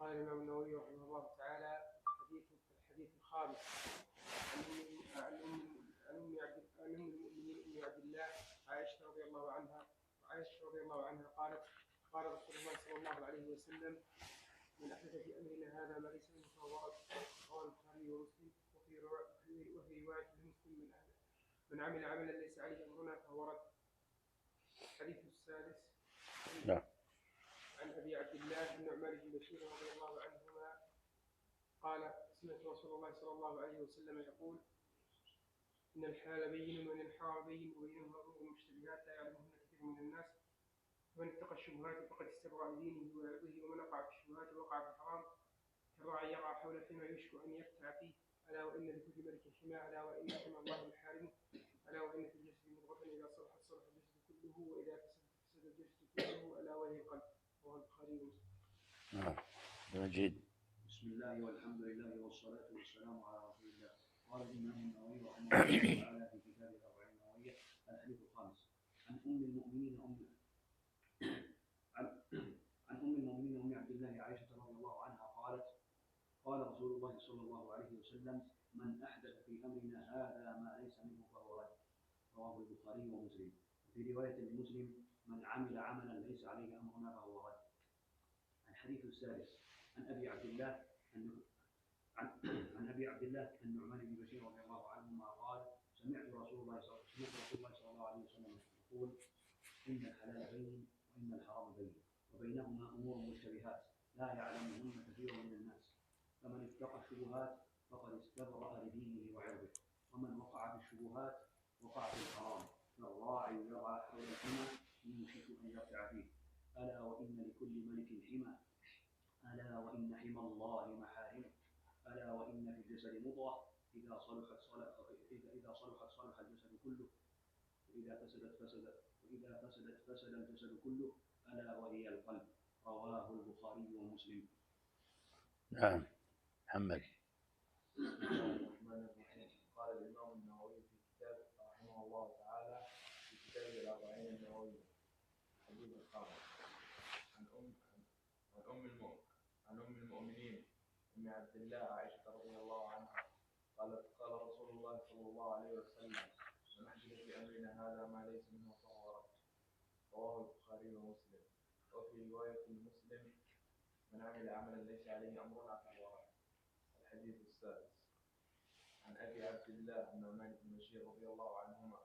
قال الإمام النووي رحمه الله تعالى: الحديث الخامس عن أم المؤمنين أم عبد الله عائشة رضي الله عنها قالت: قال رسول الله صلى الله عليه وسلم: من أحدث في أمرنا هذا ما ليس منه فهو رد. رواه البخاري ومسلم. وفي رواية لمسلم: من عمل عملا ليس عليه أمرنا فهو رد. الحديث السادس عن أبي عبد الله النعمان بن بشير رضي الله عنهما قال: سمعت رسول الله صلى الله عليه وسلم يقول: إن الحلال بين وإن الحرام بين وبينهما أمور مشتبهات لا يعلمهن كثير من الناس، ومن اتقى الشبهات فقد استبرأ لدينه وعرضه، ومن وقع في الشبهات وقع في الحرام كالراعي يرعى حول حمى يشك أن يرتع فيه. ألا وإن لكل ملك حمى، ألا وإن حمى الله محارمه، ألا وإن في الجسد مضغة إذا صلحت صلح الجسد كله وإذا فسدت فسد الجسد كله، ألا وهي القلب. رواه البخاري ومسلم. مجيد. بسم الله والحمد لله والصلاة والسلام على رسول الله. قال الإمام النووي رحمه الله تعالى في كتاب الأربعين النووية: الحديث الخامس عن أم المؤمنين أم عبد الله عائشة رضي الله عنها قالت: قال رسول الله صلى الله عليه وسلم: من أحدث في أمرنا هذا ما ليس منه فهو رد. رواه البخاري ومسلم. وفي رواية لمسلم: من عمل عملا ليس عليه أمرنا فهو رد. الحديث السادس عن أبي عبد الله النعمان بن بشير رضي الله عنهما قال: سمعت رسول الله صلى الله عليه وسلم يقول: إن الحلال بين وإن الحرام بين وبينهما أمور مشتبهات لا يعلمهن كثير من الناس، فمن اتقى الشبهات فقد استبرأ لدينه وعرضه، ومن وقع في الشبهات وقع في الحرام كالراعي يرعى حول الحمى يوشك أن يرتع فيه. ألا وإن لكل ملك حمى، ألا وإن حمى الله محارمه، ألا وإن في الجسد مضغة إذا صلحت صلح الجسد كله، وإذا فسدت فسد الجسد كله، ألا وهي القلب. رواه البخاري ومسلم. نعم. محمد. بسم الله الرحمن الرحيم. قال الإمام النووي في كتابه رحمه الله تعالى في كتاب الأربعين النووية: الحديث الخامس عن أم المؤمنين أم عبد الله عائشة رضي الله عنها قالت: قال رسول الله صلى الله عليه وسلم: من أحدث في أمرنا هذا ما ليس منه فهو رد. رواه البخاري ومسلم. وفي رواية لمسلم: من عمل عملا ليس عليه أمرنا فهو رد. الحديث السادس عن أبي عبد الله النعمان بن بشير رضي الله عنهما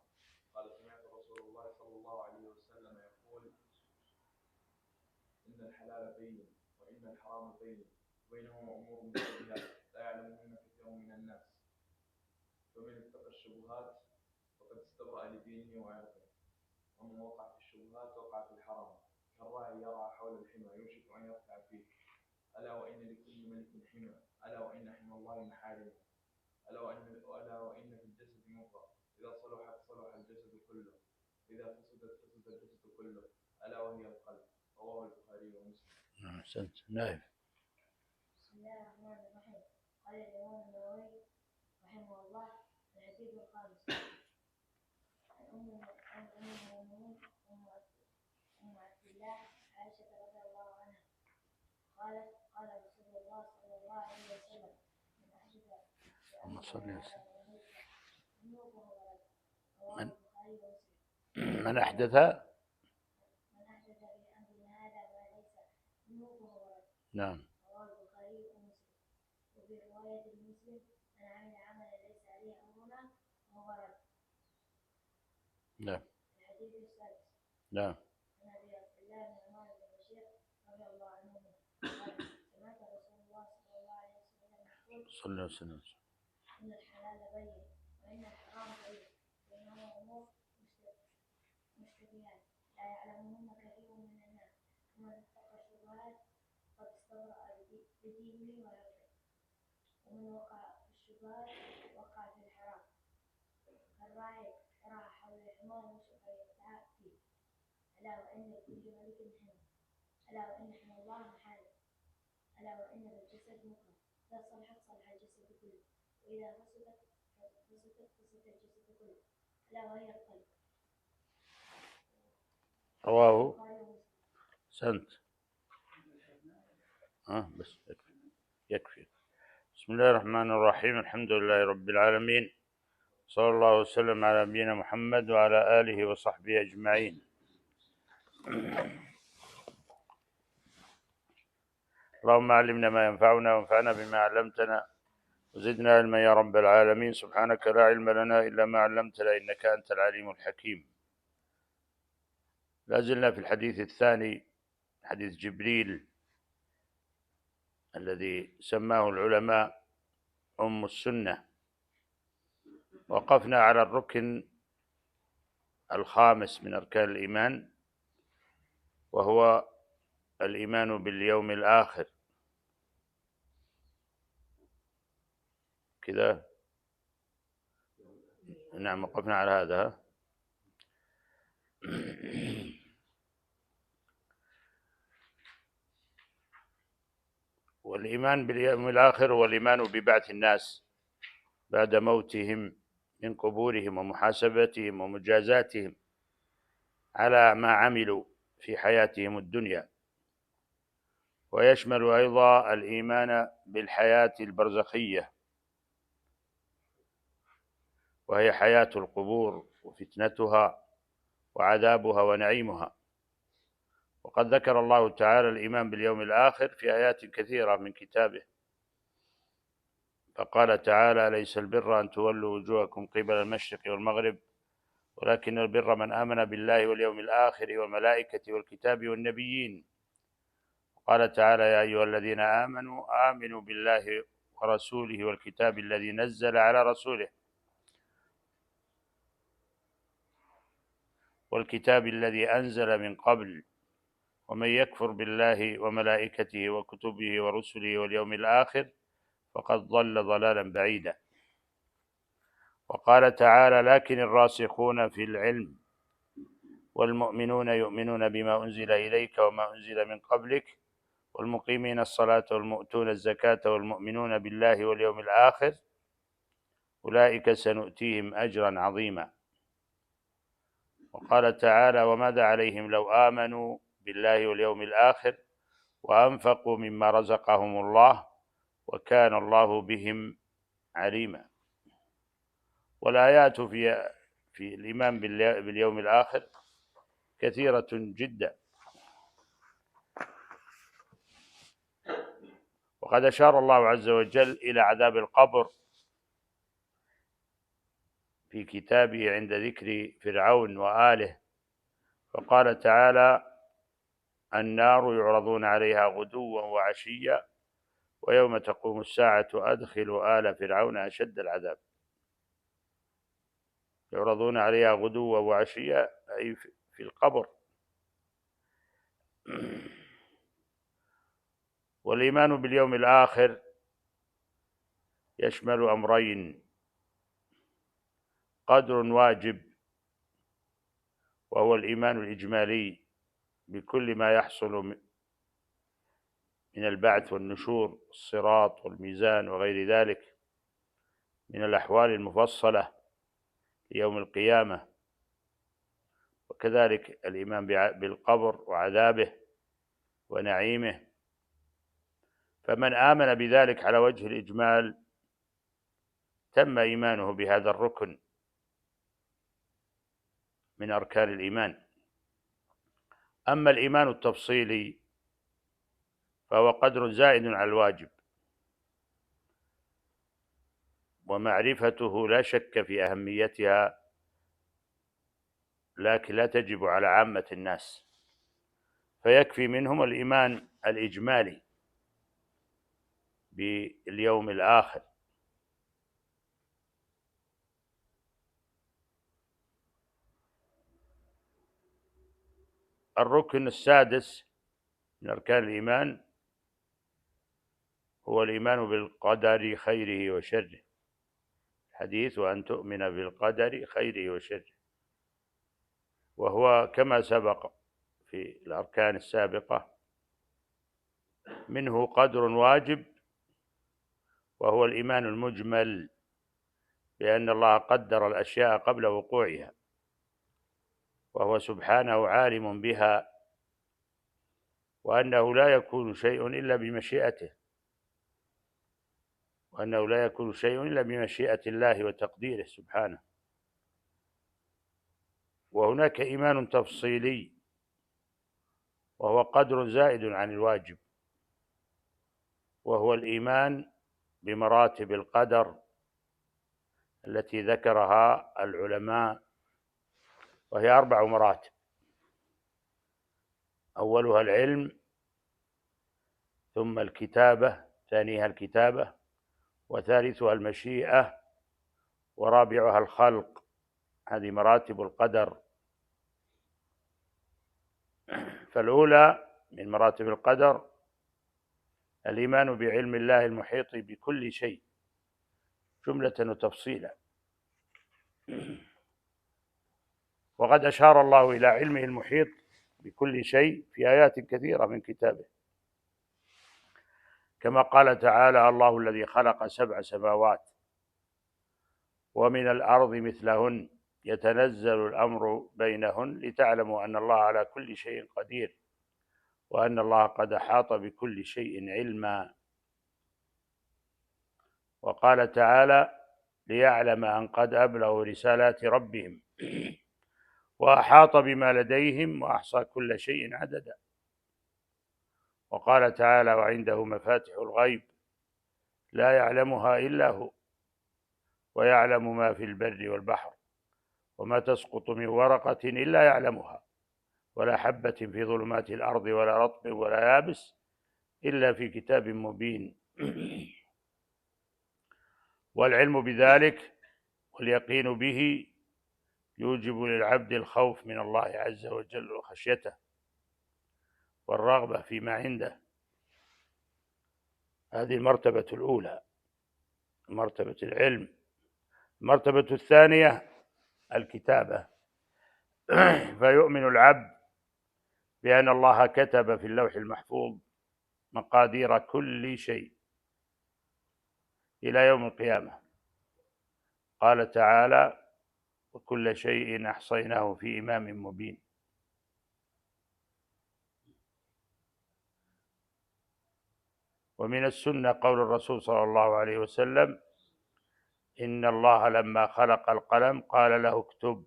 قال: سمعت رسول الله صلى الله عليه وسلم يقول: إن الحلال بين وإن الحرام بين وبينهما أمور مشتبهات لا يعلمهن كثير من الناس، فمن اتقى الشبهات فقد استبرأ لدينه وعرضه، ومن وقع في الشبهات وقع في الحرام كالراعي يرعى حول الحمى يوشك أن يرتع فيه. ألا وإن لكل ملك حمى، ألا وإن حمى الله محارمه، ألا وإن في الجسد مضغة إذا صلحت صلح الجسد كله، إذا فسدت فسد الجسد كله، ألا وهي القلب. رواه البخاري ومسلم. أحسنت. نائب. بسم الله الرحمن الرحيم. قال الإمام النووي رحمه الله: الحديث الخامس عن أم المؤمنين أم عبد الله عائشة رضي الله عنها قالت: قال رسول الله صلى الله عليه وسلم: من أحدث في أمرنا هذا ما ليس منه فهو رد. رواه البخاري ومسلم. من أحدث في أمرنا هذا ما ليس منه فهو رد. نعم. رواه البخاري ومسلم. وفي رواية لمسلم: من عمل عملا ليس عليه أمرنا فهو رد. نعم. الحديث السادس نعم. عن أبي عبد الله النعمان بن بشير رضي الله عنهما قال: سمعت رسول الله صلى الله عليه وسلم يقول: صلى الله عليه وسلم: إن الحلال بين وإن الحرام بين بينهما أمور مشتبهات لا يعلمهن كثير من الناس، ومن اتقى الشبهات قد استبرأ لدينه وعرضه، ومن وقع في الشبهات وقع في الحرام كالراعي يرعى حول الحمى يوشك أن يرتع فيه. ألا وإن لكل ملك حمى، ألا وإن حمى الله محارمه، ألا وإن الجسد مضغة إذا صلحت صلح الجسد كله، وإذا فسدت فسد الجسد كله، ألا وهي القلب. رواه. أحسنت. بس يكفي. بسم الله الرحمن الرحيم. الحمد لله رب العالمين، صلى الله وسلم على نبينا محمد وعلى آله وصحبه أجمعين. اللهم علمنا ما ينفعنا وانفعنا بما علمتنا وزدنا علما يا رب العالمين. سبحانك لا علم لنا إلا ما علمتنا إنك أنت العليم الحكيم. لا زلنا في الحديث الثاني، حديث جبريل الذي سماه العلماء أم السنة. وقفنا على الركن الخامس من أركان الإيمان، وهو الإيمان باليوم الآخر. كذا نعم، وقفنا على هذا. والإيمان باليوم الآخر هو الإيمان ببعث الناس بعد موتهم من قبورهم ومحاسبتهم ومجازاتهم على ما عملوا في حياتهم الدنيا. ويشمل أيضا الإيمان بالحياة البرزخية، وهي حياة القبور وفتنتها وعذابها ونعيمها. وقد ذكر الله تعالى الإيمان باليوم الآخر في آيات كثيرة من كتابه، فقال تعالى: ليس البر أن تولوا وجوهكم قبل المشرق والمغرب ولكن البر من آمن بالله واليوم الآخر والملائكة والكتاب والنبيين. قال تعالى: يا أيها الذين آمنوا آمنوا بالله ورسوله والكتاب الذي نزل على رسوله والكتاب الذي أنزل من قبل ومن يكفر بالله وملائكته وكتبه ورسله واليوم الآخر فقد ضل ضلالا بعيدا. وقال تعالى: لكن الراسخون في العلم والمؤمنون يؤمنون بما أنزل إليك وما أنزل من قبلك والمقيمين الصلاة والمؤتون الزكاة والمؤمنون بالله واليوم الآخر أولئك سنؤتيهم أجرا عظيما. وقال تعالى: وماذا عليهم لو آمنوا بالله واليوم الآخر وأنفقوا مما رزقهم الله وكان الله بهم عليما. والآيات في الإيمان باليوم الآخر كثيرة جدا. وقد أشار الله عز وجل إلى عذاب القبر في كتابه عند ذكر فرعون وآله، فقال تعالى: النار يعرضون عليها غدوا وعشيا ويوم تقوم الساعة أدخلوا آل فرعون أشد العذاب. يعرضون عليها غدوا وعشيا أي في القبر. والإيمان باليوم الآخر يشمل أمرين: قدر واجب وهو الإيمان الإجمالي بكل ما يحصل من البعث والنشور، الصراط والميزان وغير ذلك من الأحوال المفصلة ليوم القيامة. وكذلك الإيمان بالقبر وعذابه ونعيمه. فمن آمن بذلك على وجه الإجمال تم إيمانه بهذا الركن من أركان الإيمان. أما الإيمان التفصيلي فهو قدر زائد على الواجب، ومعرفته لا شك في أهميتها، لكن لا تجب على عامة الناس، فيكفي منهم الإيمان الإجمالي باليوم الآخر. الركن السادس من أركان الإيمان هو الإيمان بالقدر خيره وشره، حديث وأن تؤمن بالقدر خيره وشره، وهو كما سبق في الأركان السابقة. منه قدر واجب وهو الإيمان المجمل بأن الله قدر الأشياء قبل وقوعها، وهو سبحانه عالم بها وأنه لا يكون شيء إلا بمشيئته، وأنه لا يكون شيء إلا بمشيئة الله وتقديره سبحانه. وهناك إيمان تفصيلي وهو قدر زائد عن الواجب، وهو الإيمان بمراتب القدر التي ذكرها العلماء، وهي 4 مراتب: أولها العلم، ثم الكتابة، ثانيها الكتابة، وثالثها المشيئة، ورابعها الخلق. هذه مراتب القدر. فالأولى من مراتب القدر الإيمان بعلم الله المحيط بكل شيء جملة وتفصيلا. وقد أشار الله إلى علمه المحيط بكل شيء في آيات كثيرة من كتابه، كما قال تعالى: الله الذي خلق 7 سماوات ومن الأرض مثلهن يتنزل الأمر بينهن لتعلموا أن الله على كل شيء قدير وأن الله قد أحاط بكل شيء علما. وقال تعالى: ليعلم أن قد أبلغوا رسالات ربهم وأحاط بما لديهم وأحصى كل شيء عددا. وقال تعالى: وعنده مفاتح الغيب لا يعلمها إلا هو ويعلم ما في البر والبحر وما تسقط من ورقة إلا يعلمها ولا حبة في ظلمات الأرض ولا رطب ولا يابس إلا في كتاب مبين. والعلم بذلك واليقين به يوجب للعبد الخوف من الله عز وجل وخشيته والرغبة فيما عنده. هذه المرتبة الأولى، مرتبة العلم. المرتبة الثانية الكتابة، فيؤمن العبد بأن الله كتب في اللوح المحفوظ مقادير كل شيء إلى يوم القيامة. قال تعالى: وكل شيء أحصيناه في إمام مبين. ومن السنة قول الرسول صلى الله عليه وسلم: إن الله لما خلق القلم قال له اكتب،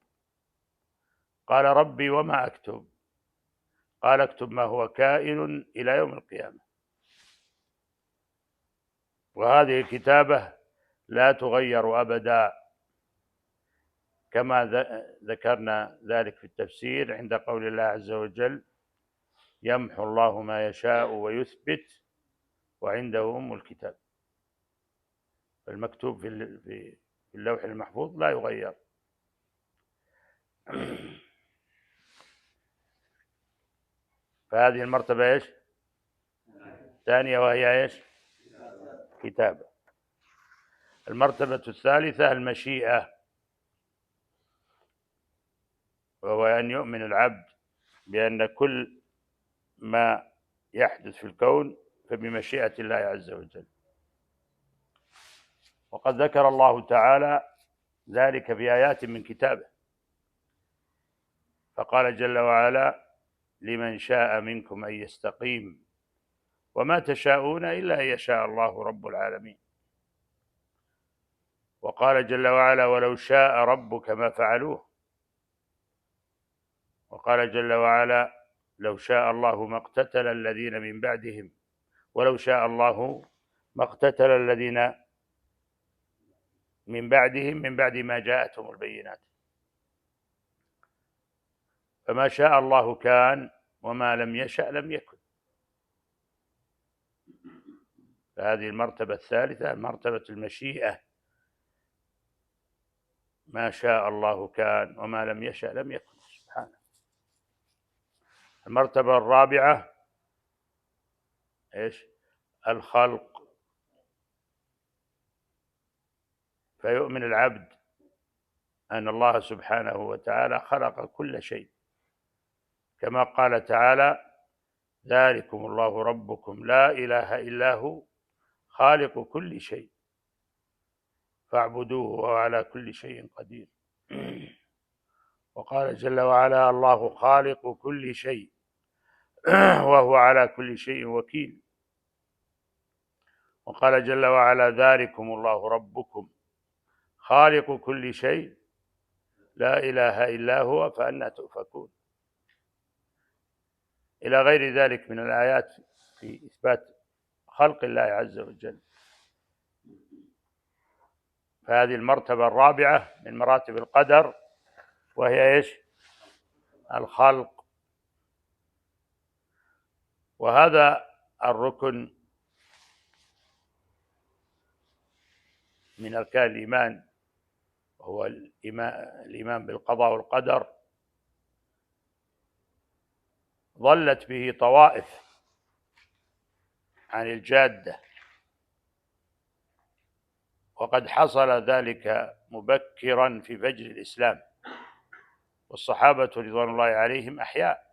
قال ربي وما أكتب؟ قال اكتب ما هو كائن إلى يوم القيامة. وهذه الكتابة لا تغير أبدا، كما ذكرنا ذلك في التفسير عند قول الله عز وجل: يمحو الله ما يشاء ويثبت وعنده أم الكتاب. المكتوب في اللوح المحفوظ لا يغير. فهذه المرتبة ايش؟ ثانية، وهي ايش؟ كتابة. المرتبة الثالثة المشيئة، وهو أن يؤمن العبد بأن كل ما يحدث في الكون فبمشيئة الله عز وجل. وقد ذكر الله تعالى ذلك في آيات من كتابه، فقال جل وعلا: لمن شاء منكم أن يستقيم وما تشاءون إلا أن يشاء الله رب العالمين. وقال جل وعلا: ولو شاء ربك ما فعلوه. وقال جل وعلا: لو شاء الله ما اقتتل الذين من بعدهم ولو شاء الله ما اقتتل الذين من بعدهم من بعد ما جاءتهم البينات. فما شاء الله كان وما لم يشأ لم يكن. فهذه المرتبة الثالثة مرتبة المشيئة، ما شاء الله كان وما لم يشأ لم يكن سبحانه. المرتبة الرابعة ايش؟ الخلق. فيؤمن العبد أن الله سبحانه وتعالى خلق كل شيء، كما قال تعالى: ذلكم الله ربكم لا إله إلا هو خالق كل شيء فاعبدوه وهو على كل شيء قدير. وقال جل وعلا: الله خالق كل شيء وهو على كل شيء وكيل. وقال جل وعلا: ذلكم الله ربكم خالق كل شيء لا إله إلا هو فأنى تؤفكون، إلى غير ذلك من الآيات في إثبات خلق الله عز وجل. فهذه المرتبة الرابعة من مراتب القدر، وهي إيش؟ الخلق. وهذا الركن من أركان الإيمان، وهو الإيمان بالقضاء والقدر، ضلت به طوائف عن الجادة، وقد حصل ذلك مبكرا في فجر الإسلام، والصحابة رضوان الله عليهم أحياء.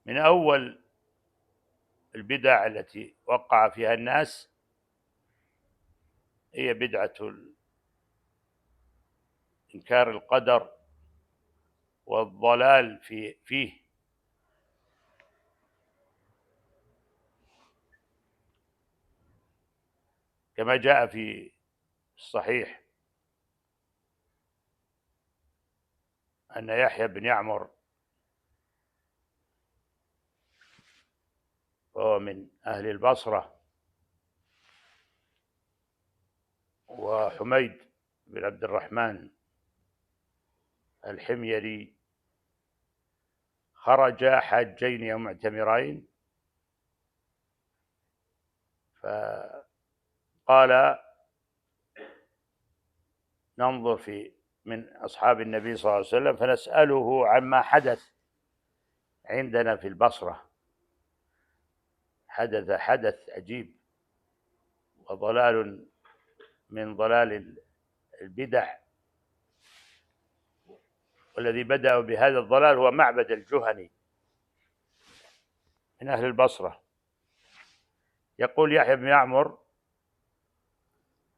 من أول البدع التي وقع فيها الناس هي بدعة إنكار القدر والضلال فيه، كما جاء في الصحيح أن يحيى بن يعمر، وهو من أهل البصرة، وحميد بن عبد الرحمن الحميري خرجا حاجين أو معتمرين، فقال ننظر من أصحاب النبي صلى الله عليه وسلم فنسأله عما حدث عندنا في البصرة. حدث عجيب وضلال من ضلال البدع، والذي بدأ بهذا الضلال هو معبد الجهني من أهل البصرة. يقول يحيى بن يعمر: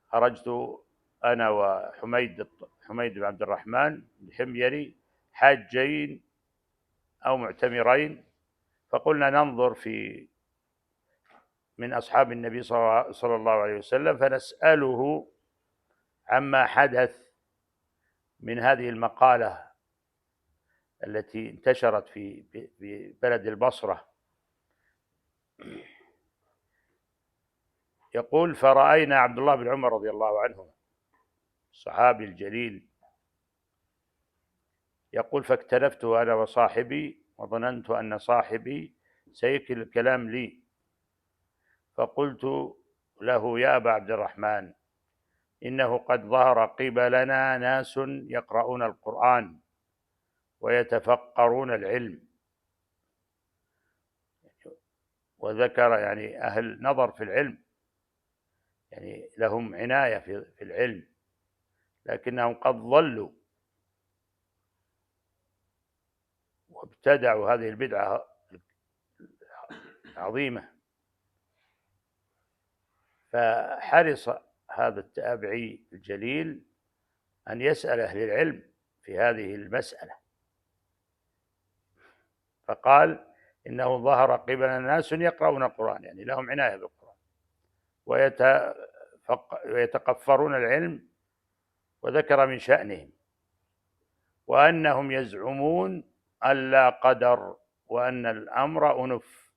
خرجت أنا وحميد بن عبد الرحمن الحميري حاجين أو معتمرين، فقلنا ننظر من أصحاب النبي صلى الله عليه وسلم فنسأله عما حدث من هذه المقالة التي انتشرت في بلد البصرة. يقول: فرأينا عبد الله بن عمر رضي الله عنه الصحابي الجليل، يقول: فاكتنفته أنا وصاحبي وظننت أن صاحبي سيكل الكلام لي، فقلت له: يا أبا عبد الرحمن، إنه قد ظهر قبلنا ناس يقرؤون القرآن ويتفقرون العلم. وذكر يعني أهل نظر في العلم، يعني لهم عناية في العلم، لكنهم قد ضلوا وابتدعوا هذه البدعة العظيمة. فحرص هذا التابعي الجليل أن يسأل أهل العلم في هذه المسألة، فقال: إنه ظهر قبلنا ناس يقرؤون القرآن، يعني لهم عناية بالقرآن ويتقفرون العلم، وذكر من شأنهم وأنهم يزعمون أن لا قدر وأن الأمر أنف،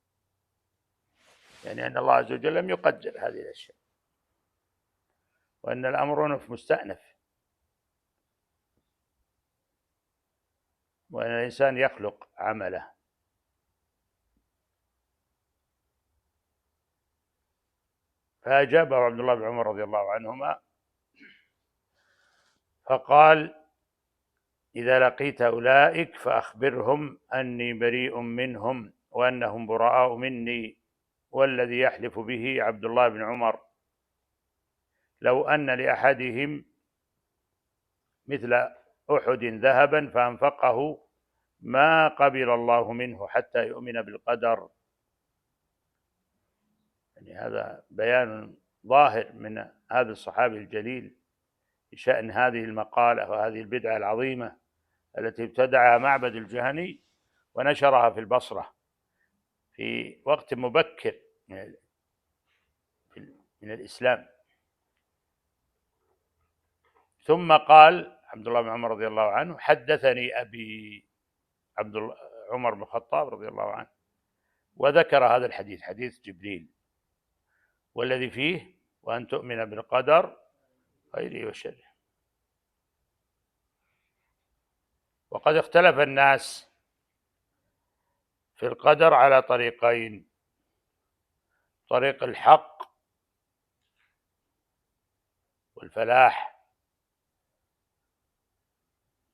يعني أن الله عز وجل لم يقدر هذه الأشياء، وأن الأمر أنف مستأنف، وأن الإنسان يخلق عمله. فأجابه عبد الله بن عمر رضي الله عنهما فقال: إذا لقيت أولئك فأخبرهم أني بريء منهم وأنهم براء مني، والذي يحلف به عبد الله بن عمر لو أن لأحدهم مثل أحد ذهبا فأنفقه ما قبل الله منه حتى يؤمن بالقدر. يعني هذا بيان ظاهر من هذا الصحابي الجليل بشأن هذه المقالة وهذه البدعة العظيمة التي ابتدعها معبد الجهني، ونشرها في البصرة في وقت مبكر من الإسلام. ثم قال عبد الله بن عمر رضي الله عنه: حدثني أبي عمر بن الخطاب رضي الله عنه، وذكر هذا الحديث، حديث جبريل، والذي فيه: وأن تؤمن بالقدر خيره وشره. وقد اختلف الناس في القدر على طريقين: طريق الحق والفلاح،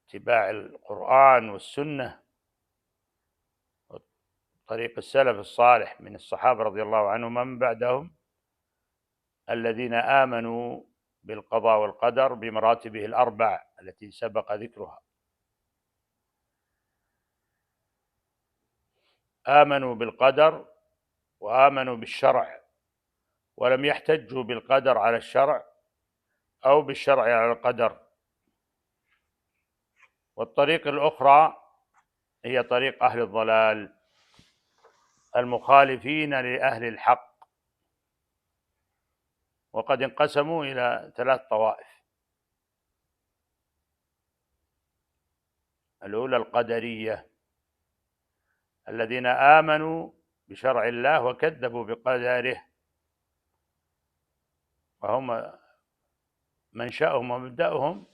اتباع القرآن والسنة، طريق السلف الصالح من الصحابة رضي الله عنهم ومن بعدهم، الذين آمنوا بالقضاء والقدر بمراتبه الأربع التي سبق ذكرها. آمنوا بالقدر وآمنوا بالشرع، ولم يحتجوا بالقدر على الشرع أو بالشرع على القدر. والطريق الأخرى هي طريق أهل الضلال المخالفين لأهل الحق، وقد انقسموا إلى 3 طوائف. الأولى القدرية، الذين آمنوا بشرع الله وكذبوا بقدره، وهم منشأهم ومبدأهم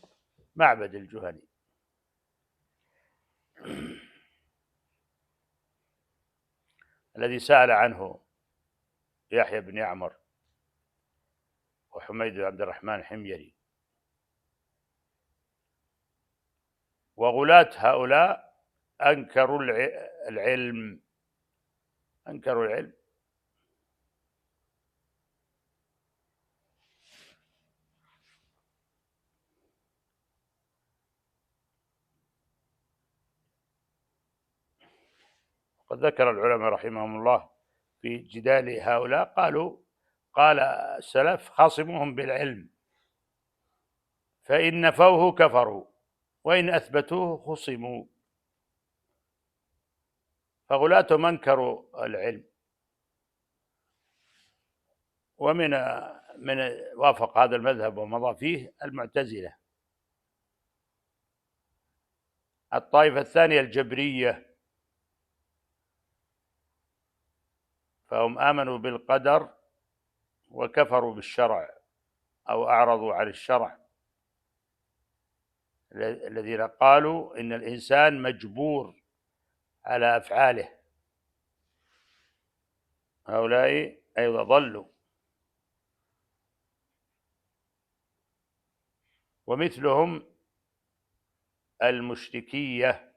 معبد الجهني. الذي سأل عنه يحيى بن يعمر وحميد بن عبد الرحمن الحميري. وغلاة هؤلاء أنكروا العلم، أنكروا العلم. قد ذكر العلماء رحمهم الله في جدال هؤلاء، قال السلف: خاصموهم بالعلم، فإن نفوه كفروا وإن أثبتوه خصموا. فغلاتهم أنكروا العلم. ومن وافق هذا المذهب ومضى فيه المعتزلة. الطائفة الثانية الجبرية، فهم آمنوا بالقدر وكفروا بالشرع أو أعرضوا عن الشرع، الذين قالوا إن الإنسان مجبور على أفعاله. هؤلاء أيضا ضلوا. ومثلهم المشركية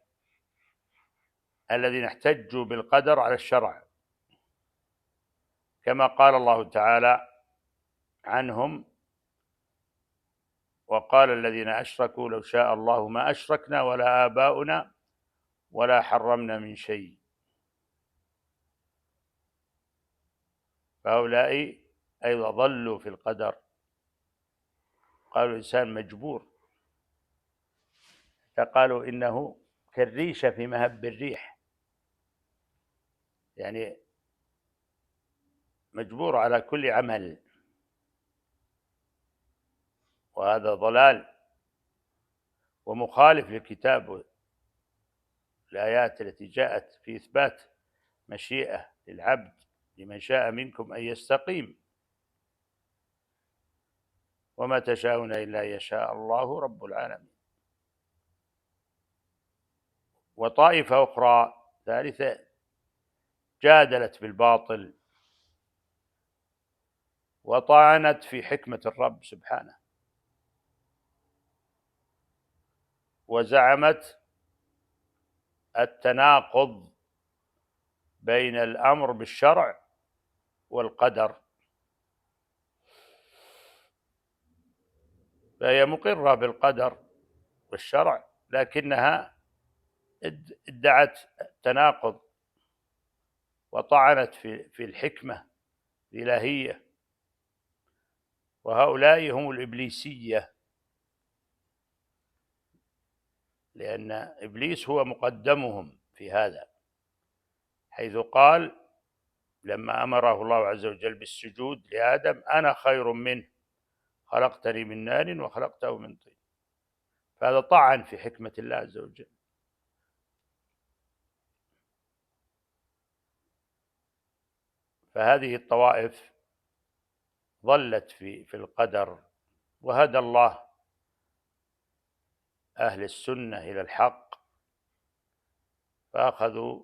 الذين احتجوا بالقدر على الشرع، كما قال الله تعالى عنهم: وقال الذين أشركوا لو شاء الله ما أشركنا ولا آباؤنا ولا حرمنا من شيء. فهؤلاء أيضا ضلوا في القدر، قالوا الإنسان مجبور، فقالوا إنه كالريشة في مهب الريح، يعني مجبور على كل عمل. وهذا ضلال ومخالف للكتاب، الآيات التي جاءت في إثبات مشيئة للعبد لمن شاء منكم أن يستقيم. وما تشاءون إلا يشاء الله رب العالمين. وطائفة أخرى ثالثة جادلت بالباطل وطعنت في حكمة الرب سبحانه، وزعمت التناقض بين الأمر بالشرع والقدر، فهي مقرة بالقدر والشرع، لكنها ادعت التناقض وطعنت في الحكمة الإلهية. وهؤلاء هم الإبليسية، لأن إبليس هو مقدمهم في هذا. حيث قال لما أمره الله عز وجل بالسجود لآدم: أنا خير منه خلقتني من نار وخلقته من طين. فهذا طعن في حكمة الله عز وجل. فهذه الطوائف ظلت في القدر، وهدى الله أهل السنة إلى الحق، فأخذوا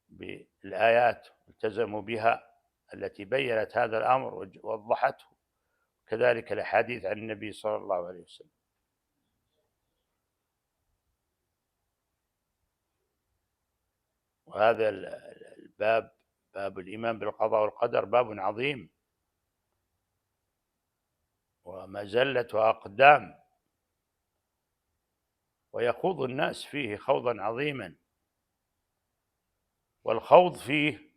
بالآيات والتزموا بها التي بيّنت هذا الأمر ووضحته، كذلك الأحاديث عن النبي صلى الله عليه وسلم. وهذا الباب، باب الإيمان بالقضاء والقدر، باب عظيم ومزلة أقدام، ويخوض الناس فيه خوضا عظيما، والخوض فيه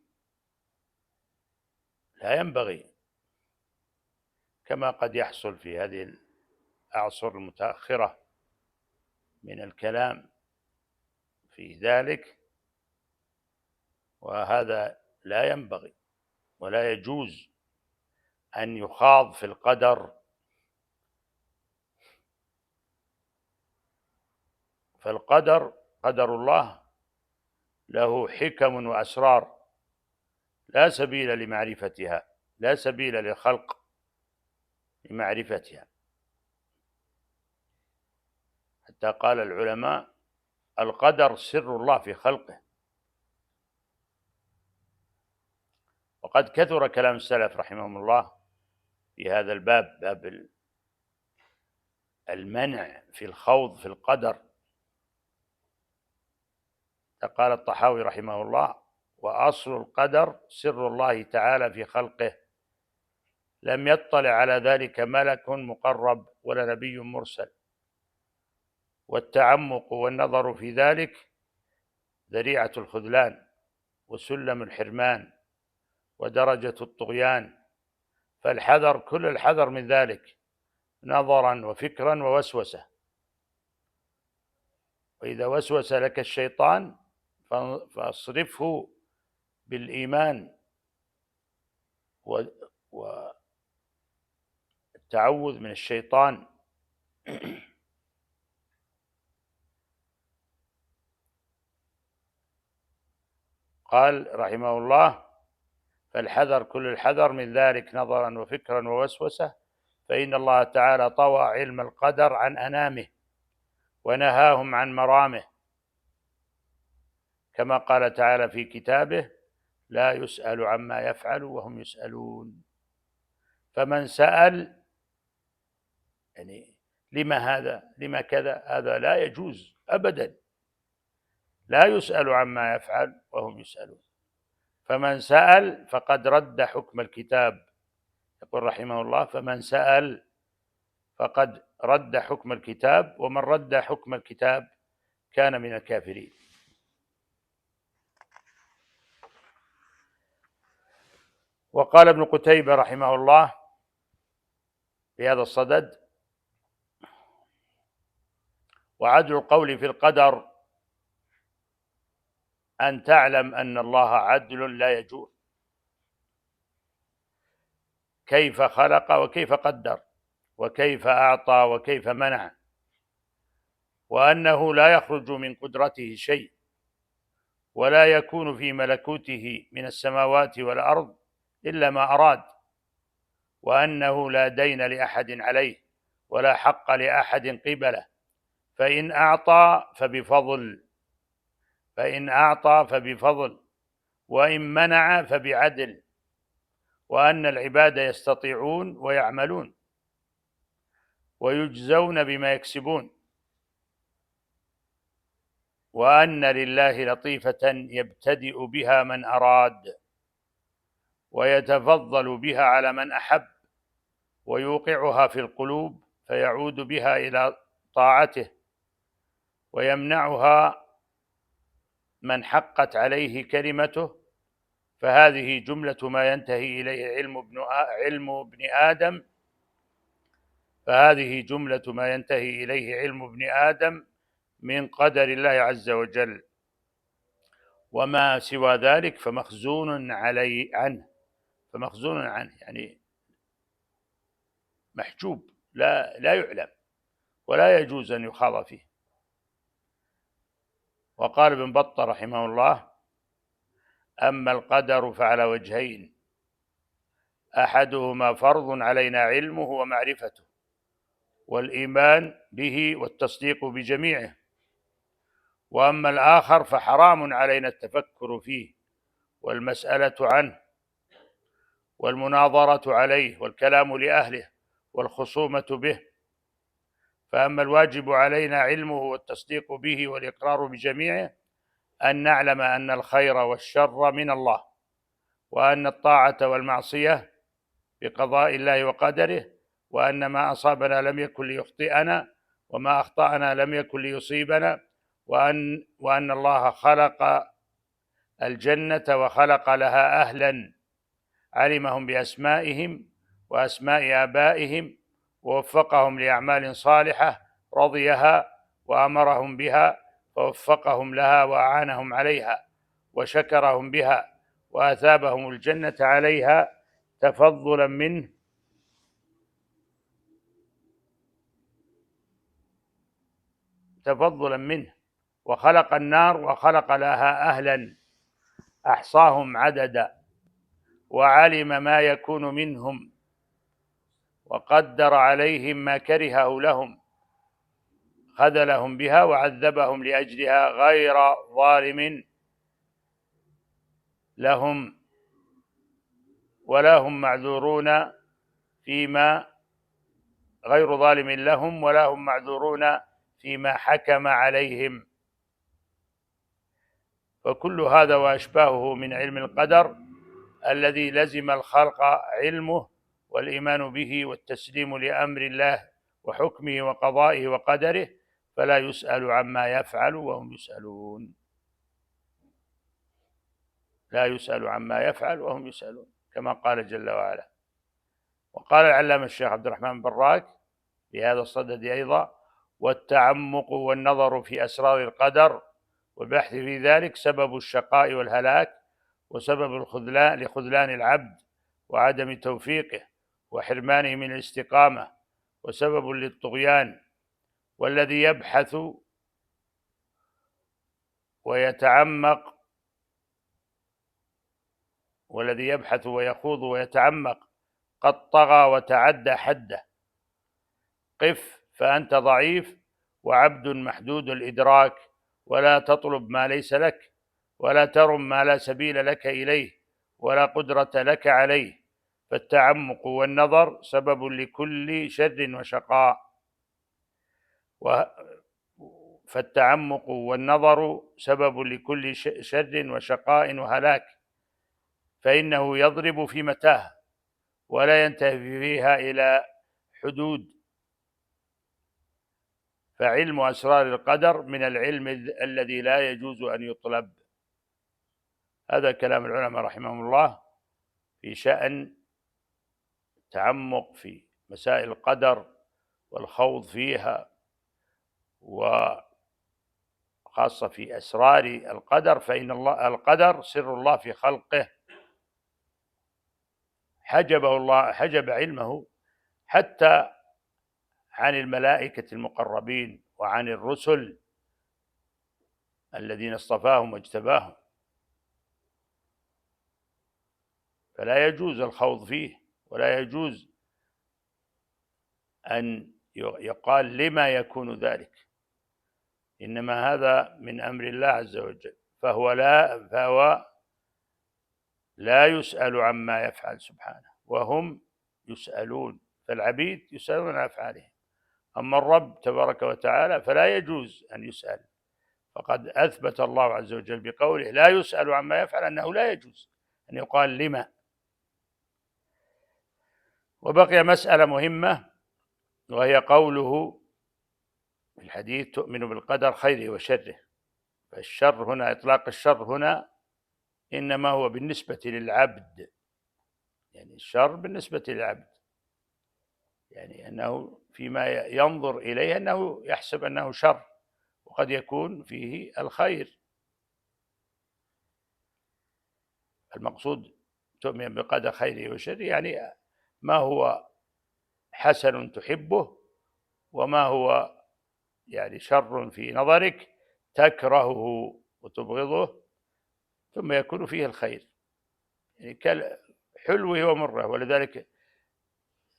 لا ينبغي كما قد يحصل في هذه الأعصر المتأخرة من الكلام في ذلك، وهذا لا ينبغي ولا يجوز أن يخاض في القدر. فالقدر، قدر الله، له حكم وأسرار لا سبيل لمعرفتها، لا سبيل للخلق لمعرفتها. حتى قال العلماء: القدر سر الله في خلقه. وقد كثر كلام السلف رحمهم الله في هذا الباب، باب المنع في الخوض في القدر. قال الطحاوي رحمه الله: وأصل القدر سر الله تعالى في خلقه، لم يطلع على ذلك ملك مقرب ولا نبي مرسل، والتعمق والنظر في ذلك ذريعة الخذلان وسلم الحرمان ودرجة الطغيان، فالحذر كل الحذر من ذلك، نظرا وفكرا ووسوسة. وإذا وسوس لك الشيطان فاصرفه بالإيمان والتعوذ من الشيطان. قال رحمه الله: فالحذر كل الحذر من ذلك، نظرا وفكرا ووسوسة، فإن الله تعالى طوى علم القدر عن أنامه ونهاهم عن مرامه، كما قال تعالى في كتابه: لا يسأل عما يفعل وهم يسألون. فمن سأل يعني لما هذا، لما كذا، هذا لا يجوز أبدا. لا يسأل عما يفعل وهم يسألون. فمن سأل فقد رد حكم الكتاب. يقول رحمه الله: فمن سأل فقد رد حكم الكتاب، ومن رد حكم الكتاب كان من الكافرين. وقال ابن قتيبة رحمه الله في هذا الصدد: وعدل القول في القدر أن تعلم أن الله عدل لا يجور، كيف خلق وكيف قدر وكيف أعطى وكيف منع، وأنه لا يخرج من قدرته شيء ولا يكون في ملكوته من السماوات والأرض إلا ما أراد، وأنه لا دين لأحد عليه ولا حق لأحد قبله، فإن أعطى فبفضل وإن منع فبعدل، وأن العباد يستطيعون ويعملون ويجزون بما يكسبون، وأن لله لطيفة يبتدئ بها من أراد ويتفضل بها على من أحب، ويوقعها في القلوب فيعود بها إلى طاعته، ويمنعها من حقت عليه كلمته. فهذه جملة ما ينتهي إليه علم ابن آدم من قدر الله عز وجل. وما سوى ذلك فمخزون عنه، يعني محجوب، لا يعلم ولا يجوز أن يخاض فيه. وقال ابن بطة رحمه الله: أما القدر فعلى وجهين: أحدهما فرض علينا علمه ومعرفته والإيمان به والتصديق بجميعه، وأما الآخر فحرام علينا التفكر فيه والمسألة عنه والمناظرة عليه والكلام لأهله والخصومة به. فأما الواجب علينا علمه والتصديق به والإقرار بجميعه، أن نعلم أن الخير والشر من الله، وأن الطاعة والمعصية بقضاء الله وقدره، وأن ما أصابنا لم يكن ليخطئنا، وما أخطأنا لم يكن ليصيبنا، وأن الله خلق الجنة وخلق لها أهلا علمهم بأسمائهم وأسماء آبائهم، ووفقهم لأعمال صالحة رضيها وأمرهم بها فوفقهم لها وأعانهم عليها وشكرهم بها وأثابهم الجنة عليها تفضلا منه، وخلق النار وخلق لها أهلا أحصاهم عددا، وعلم ما يكون منهم، وقدر عليهم ما كرهه لهم، خذلهم بها وعذبهم لأجلها غير ظالم لهم ولا هم معذورون فيما حكم عليهم. فكل هذا وأشباهه من علم القدر الذي لزم الخلق علمه والإيمان به والتسليم لأمر الله وحكمه وقضائه وقدره، فلا يسأل عما يفعل وهم يسألون. لا يسأل عما يفعل وهم يسألون، كما قال جل وعلا. وقال العلامة الشيخ عبد الرحمن براك بهذا الصدد أيضا: والتعمق والنظر في أسرار القدر والبحث في ذلك سبب الشقاء والهلاك، وسبب لخذلان العبد وعدم توفيقه وحرمانه من الاستقامة، وسبب للطغيان. والذي يبحث ويخوض ويتعمق قد طغى وتعدى حده. قف فأنت ضعيف وعبد محدود الإدراك، ولا تطلب ما ليس لك، ولا ترم ما لا سبيل لك إليه ولا قدرة لك عليه. فالتعمق والنظر سبب لكل شر وشقاء وهلاك، فإنه يضرب في متاهة ولا ينتهي فيها إلى حدود. فعلم أسرار القدر من العلم الذي لا يجوز أن يطلب. هذا كلام العلماء رحمهم الله في شأن التعمق في مسائل القدر والخوض فيها، وخاصة في أسرار القدر، فإن القدر سر الله في خلقه، حجب علمه حتى عن الملائكة المقربين وعن الرسل الذين اصطفاهم واجتباهم، فلا يجوز الخوض فيه، ولا يجوز أن يقال لما يكون ذلك، إنما هذا من أمر الله عز وجل، فهو لا يسأل عما يفعل سبحانه وهم يسألون. فالعبيد يسألون عن أفعالهم، أما الرب تبارك وتعالى فلا يجوز أن يسأل، فقد أثبت الله عز وجل بقوله لا يسأل عما يفعل أنه لا يجوز أن يقال لما. وبقي مسألة مهمة، وهي قوله في الحديث تؤمن بالقدر خيره وشره. فالشر هنا، إطلاق الشر هنا إنما هو بالنسبة للعبد، يعني الشر بالنسبة للعبد، يعني أنه فيما ينظر إليه أنه يحسب أنه شر، وقد يكون فيه الخير. المقصود تؤمن بقدر خيره وشره، يعني ما هو حسن تحبه وما هو يعني شر في نظرك تكرهه وتبغضه، ثم يكون فيه الخير، يعني كالحلو ومره. ولذلك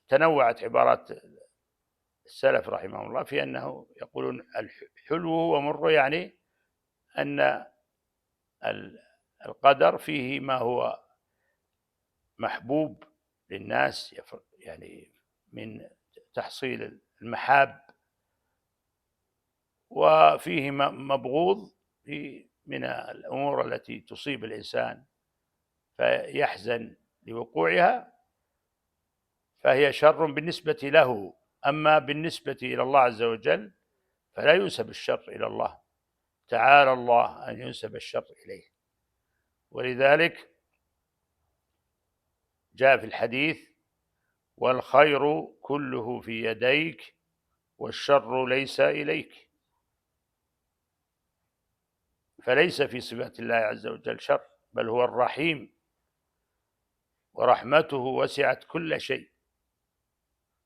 تنوعت عبارات السلف رحمه الله في أنه يقولون الحلو ومره، يعني أن القدر فيه ما هو محبوب للناس، يعني من تحصيل المحاب، وفيه مبغوض من الأمور التي تصيب الإنسان فيحزن لوقوعها، فهي شر بالنسبة له. أما بالنسبة إلى الله عز وجل فلا ينسب الشر إلى الله، تعالى الله أن ينسب الشر إليه. ولذلك جاء في الحديث: والخير كله في يديك والشر ليس إليك. فليس في صفات الله عز وجل شر، بل هو الرحيم، ورحمته وسعت كل شيء،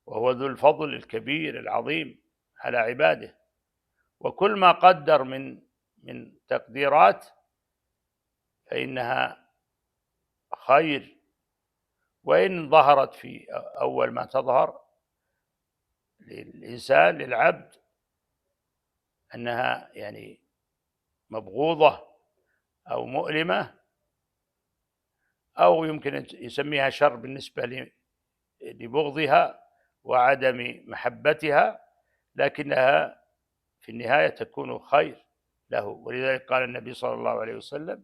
وهو ذو الفضل الكبير العظيم على عباده. وكل ما قدر من تقديرات فإنها خير، وإن ظهرت في أول ما تظهر للإنسان للعبد أنها يعني مبغوضة أو مؤلمة، أو يمكن يسميها شر بالنسبة لبغضها وعدم محبتها، لكنها في النهاية تكون خير له. ولذلك قال النبي صلى الله عليه وسلم: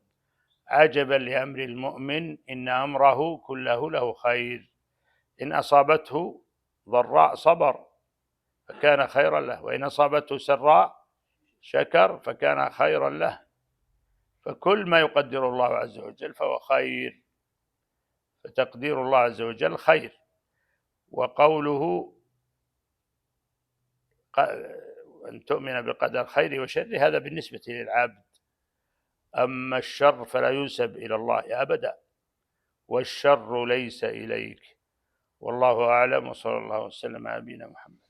عجبا لأمر المؤمن إن أمره كله له خير، إن أصابته ضراء صبر فكان خيرا له، وإن أصابته سراء شكر فكان خيرا له. فكل ما يقدر الله عز وجل فهو خير، فتقدير الله عز وجل خير. وقوله أن تؤمن بقدر خيره وشره هذا بالنسبة للعبد، أما الشر فلا ينسب إلى الله أبدا، والشر ليس إليك. والله أعلم، وصلى الله وسلم على نبينا محمد.